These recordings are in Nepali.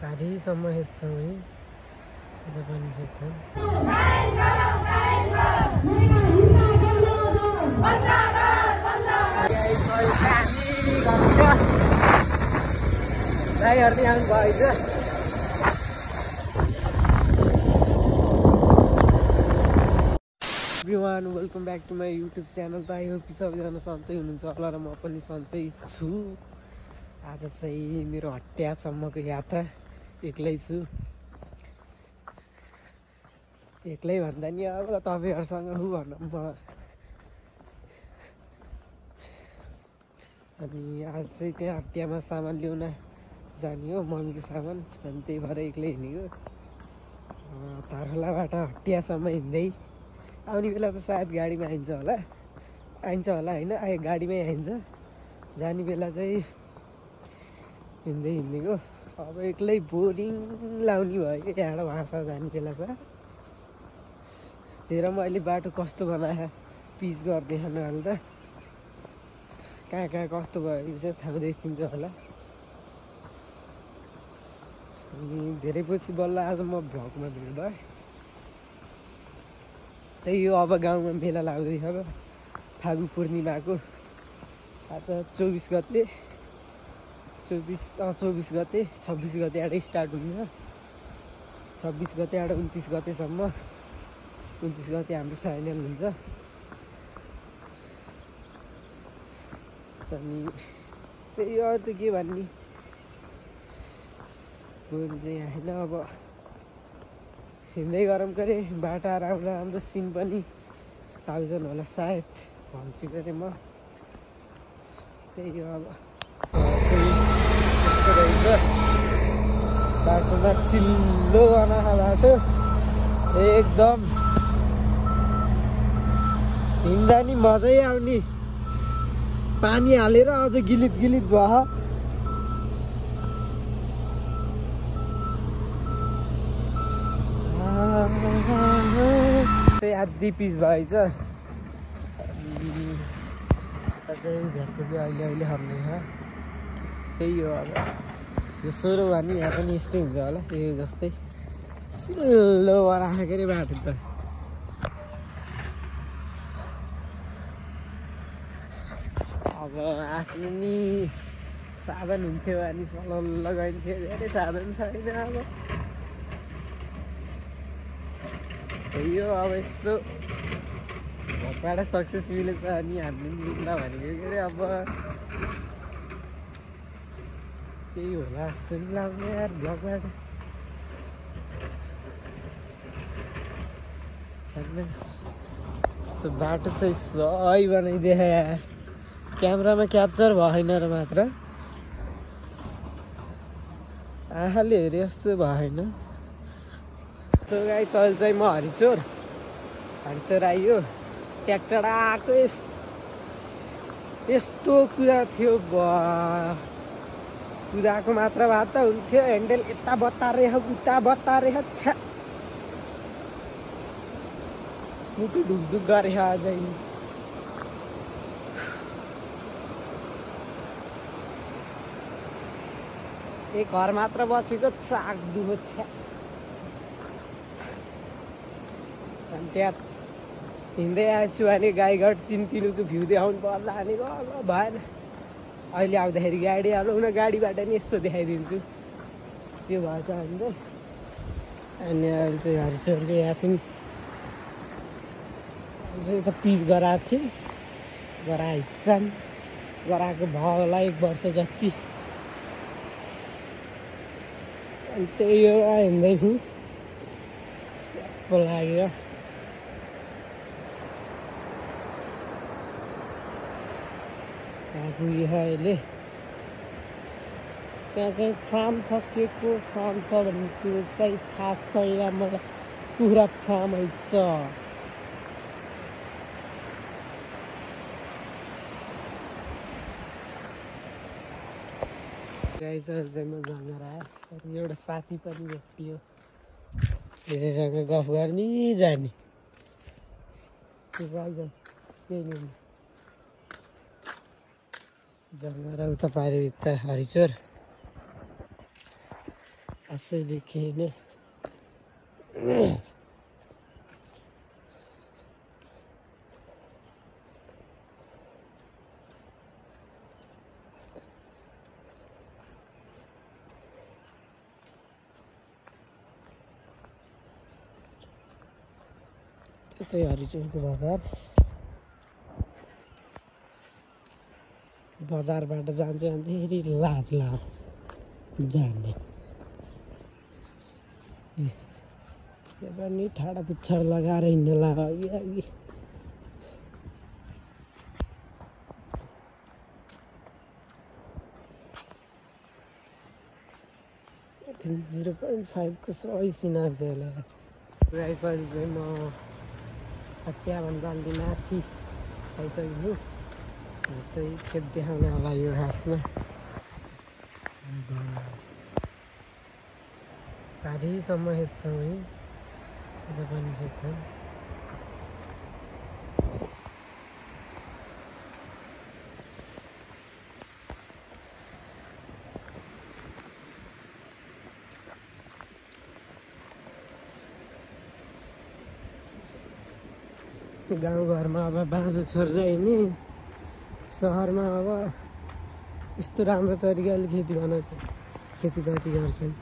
पारीसम्म हेर्छौँ है यता पनि हेर्छौँ भाइहरू यहाँ भएछ everyone, welcome back to my YouTube channel. I hope सबैजना सन्चै हुनुहुन्छ होला र म पनि सन्चै छु। आज चाहिँ मेरो हट्यासम्मको यात्रा एक्लै छु। एक्लै भन्दा नि अब तपाईहरुसँग हु भन्न म। अनि आज चाहिँ त्यहाँ हट्यामा सामान ल्याउन जाने हो, मम्मीको सामान। अनि त्यही भएर एक्लै हिँडेको। तारखोलाबाट हट्यासम्म हिँड्दै आउने बेला त सायद गाडीमा आइन्छ होला हैन, गाडीमै आइन्छ। जाने बेला चाहिँ हिँड्दै हिँडेको। अब एक्लै बोरिङ लाउने भयो यहाँबाट भाषा जाने बेला छ। हेर म अहिले बाटो कस्तो बनाए पिच गर्दैन अहिले त। कहाँ कस्तो भयो चाहिँ थाहा देखिन्छ होला। अनि धेरै पछि बल्ल आज म भ्लगमा भिड भएँ। त्यही हो, अब गाउँमा मेला लाग्दैछ अब फागु पूर्णिमाको। आज 24 गते 26 गतेबाट स्टार्ट हुन्छ। 26 गतेबाट 29 गतेसम्म। 29 गते हाम्रो फाइनल हुन्छ। अनि त्यही हो, त के भन्ने। कोही चाहिँ होइन अब हिँड्दै गरौँ गरे। बाटो राम्रो सिन पनि आउँछन् होला सायद भन्छु गरे म। त्यही हो, अब यस्तो रहेछ बाटोमा। चिल्लो बनाएको बाटो एकदम हिँड्दा नि मजै आउने। पानी हालेर अझ गिलित भयो। त्यही आधी पिच भएछ। चाहिँ घरको अहिले हर्दैछ। त्यही हो, अब यो सुरु भने यहाँ पनि यस्तै हुन्छ होला। यो जस्तै सिल्लो बनाएको के अरे बाटो त। अब आफ्नो नि साधन हुन्थ्यो भने सलल्ल गइन्थ्यो। धेरै साधन छैन अब। त्यही हो, अब यसो भोकबाट सक्सेस मिलेछ अनि हामीले मिल्दा भनेको के अरे। अब केही होला जस्तो नि लाग्ने यार भ्लगबाट। यस्तो बाटो चाहिँ सही बनाइदिए यार। क्यामेरामा क्याप्चर भएन र मात्र आँखाले हेरे जस्तो भएन। त्यो गाई चल चाहिँ म हरिचोर आइयो। ट्र्याक्टर आएको यस्तो कुरा थियो। कुदाएको मात्र भए त हुन्थ्यो। ह्यान्डल यता बत्तारे उता बत्तारे छ्या मुटु ढुकढुक गरे अझै। एक घर मात्र बचेको चाक दुखो छ्या। अनि त्यहाँ हिँड्दै आएछु भने गाईघाट तिनको भ्यू देखाउनु पर्ला भनेको भएन। अहिले आउँदाखेरि गाडी हालौँ न, गाडीबाट नि यस्तो देखाइदिन्छु। त्यो भएछ भने चाहिँ। अनि अहिले चाहिँ हरिचोरको यहाँ थियौँ। चाहिँ त पिच गराएको थिएँ। गराएको भयो होला 1 वर्ष जति। अनि त्यही हो, हिँड्दै छु लाग्यो। पुगेँ अहिले। त्यहाँ चाहिँ फार्म छ, के को फार्म छ भन्ने कुरो चाहिँ थाहा छैन मलाई। पुरा फार्मै छ। गाई चाहिँ म जङ्गल आएँ। एउटा साथी पनि भेटियो। त्यसैसँग गफ गर्ने जाने। त्यही जङ्गल उता पारि उता हरिचोर असैले खेल्ने त्यो चाहिँ हरिचोरको बजार बजारबाट जान्छु अनि फेरि लाज जाने यो पनि ठाडा पुच्छर लगाएर हिँड्न लाग्यो अघि 0.5 को सही सिनाएको छ यसलाई गाइस अहिले चाहिँ म हत्याभन्दा अलि माथि आइसक्यो चाहिँ खेत देखाउने होला यो घाँसमा पारीसम्म हेर्छौँ है यता पनि खेद्छौँ गाउँघरमा अब बाँझो छोडेर हिँड्ने सहरमा अब यस्तो राम्रो तरिकाले खेती बनाउँछ खेतीपाती गर्छन्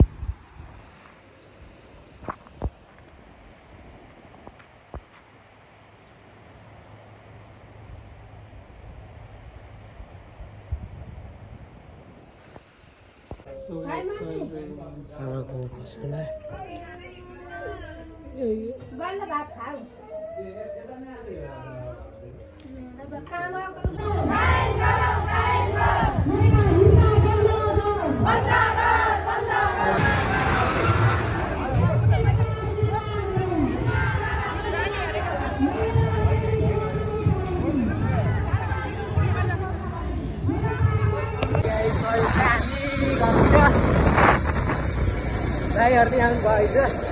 भाइहरु यहाँ भइछ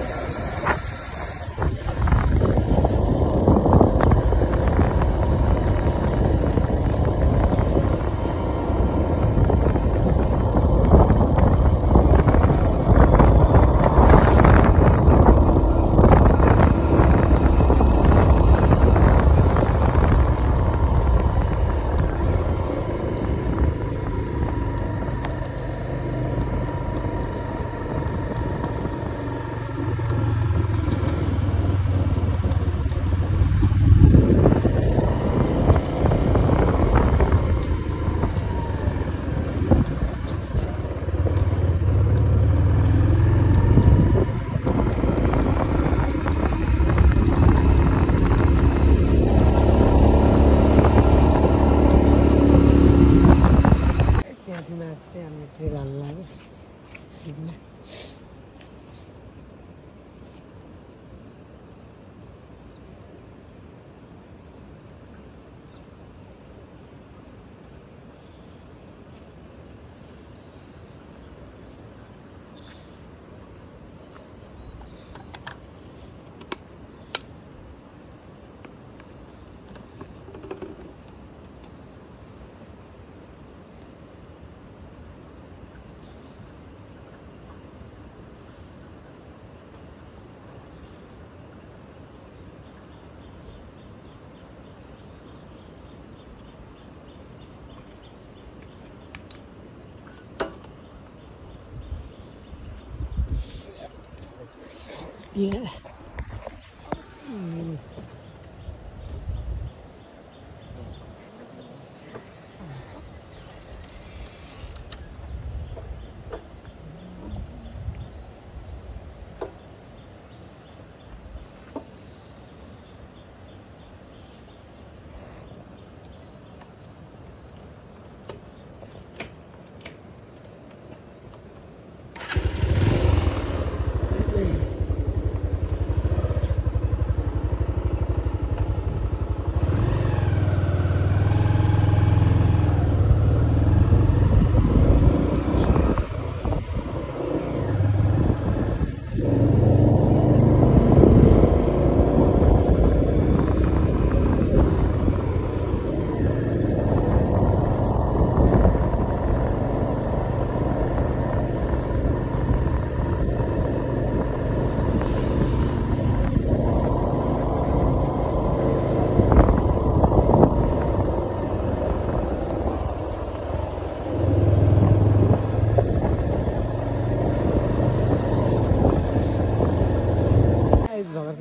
Yeah.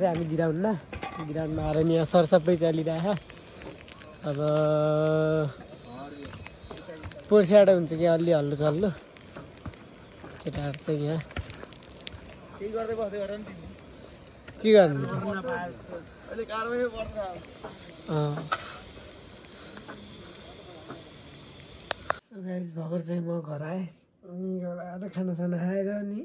चाहिँ हामी ग्राउन्डमा आएर नि यहाँ सरसफाइ चलिरहेछ। अब पोर्स्याड हुन्छ कि अलि हल्लो चल्लो केटाहरू चाहिँ यहाँ के गर्नु गाइस भर्खर चाहिँ म घर आएँ अनि घर आएर खानासाना खाएर अनि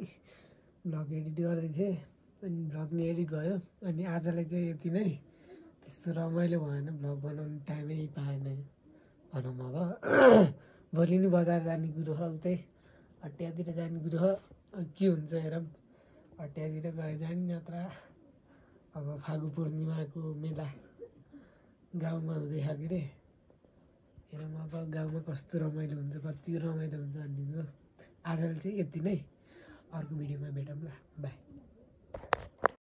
भ्लग एडिट गर्दै थिएँ अनि भ्लग नि एडिट भयो अनि आजलाई चाहिँ यति नै। त्यस्तो रमाइलो भएन, भ्लग बनाउनु टाइमै पाएन भनौँ। अब भोलि नि बजार जाने कुरो छ, उतै हटियातिर जाने कुरो छ। के हुन्छ हेरौँ, हटियातिर गयो जाने नत्र अब फागु पूर्णिमाको मेला गाउँमा हुँदैछ कि रे। हेरौँ अब गाउँमा कस्तो रमाइलो हुन्छ, कति रमाइलो हुन्छ भन्ने कुरो। आजले चाहिँ यति नै, अर्को भिडियोमा भेटौँ ल, बाई।